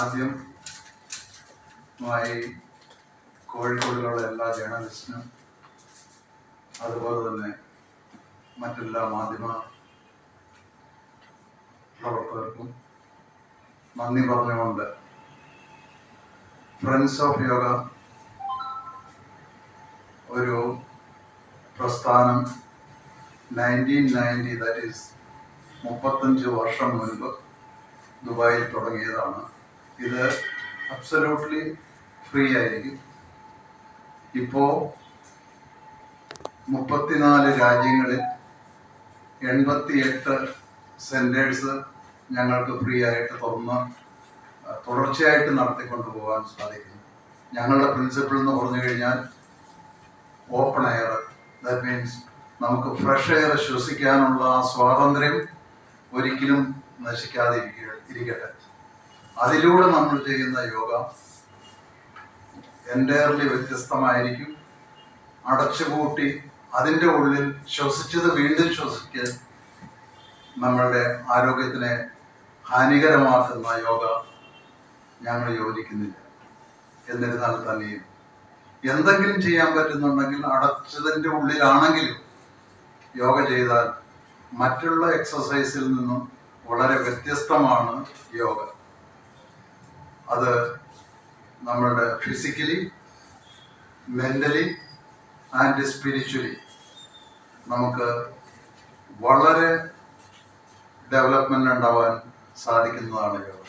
ആദ്യമായി കോഴിക്കോടിലുള്ള എല്ലാ ജേർണലിസ്റ്റിനും അതുപോലെ തന്നെ മറ്റെല്ലാ മാധ്യമ പ്രവർത്തകർക്കും നന്ദി പറഞ്ഞുകൊണ്ട് ഫ്രണ്ട്സ് ഓഫ് യോഗ ഒരു പ്രസ്ഥാനം 1990 ദാറ്റ് ഈസ് 35 വർഷം മുൻപ് ദുബായിൽ തുടങ്ങിയതാണ്. ഇത് അബ്സല്യൂട്ട്ലി ഫ്രീ ആയിരിക്കും. ഇപ്പോൾ 34 രാജ്യങ്ങളിൽ 88 സെൻറ്റേഴ്സ് ഞങ്ങൾക്ക് ഫ്രീ ആയിട്ട് തുടർച്ചയായിട്ട് നടത്തിക്കൊണ്ടു പോകാൻ സാധിക്കുന്നു. ഞങ്ങളുടെ പ്രിൻസിപ്പിൾ എന്ന് പറഞ്ഞു കഴിഞ്ഞാൽ ഓപ്പൺ എയർ, ദാറ്റ് മീൻസ് നമുക്ക് ഫ്രഷ് എയർ ശ്വസിക്കാനുള്ള ആ സ്വാതന്ത്ര്യം ഒരിക്കലും നശിക്കാതെ ഇരിക്കട്ടെ. അതിലൂടെ നമ്മൾ ചെയ്യുന്ന യോഗ എൻറ്റയർലി വ്യത്യസ്തമായിരിക്കും. അടച്ചുപൂട്ടി അതിൻ്റെ ഉള്ളിൽ ശ്വസിച്ചത് വീണ്ടും ശ്വസിക്കാൻ നമ്മളുടെ ആരോഗ്യത്തിനെ ഹാനികരമാക്കുന്ന യോഗ ഞങ്ങൾ യോജിക്കുന്നില്ല. എന്നിരുന്നാൽ തന്നെയും എന്തെങ്കിലും ചെയ്യാൻ പറ്റുന്നുണ്ടെങ്കിൽ അടച്ചതിൻ്റെ ഉള്ളിലാണെങ്കിലും യോഗ ചെയ്താൽ മറ്റുള്ള എക്സസൈസിൽ നിന്നും വളരെ വ്യത്യസ്തമാണ് യോഗ. അത് നമ്മളുടെ ഫിസിക്കലി, മെൻ്റലി ആൻഡ് സ്പിരിച്വലി നമുക്ക് വളരെ ഡെവലപ്മെൻ്റ് ഉണ്ടാവാൻ സാധിക്കുന്നതാണ് യോഗ.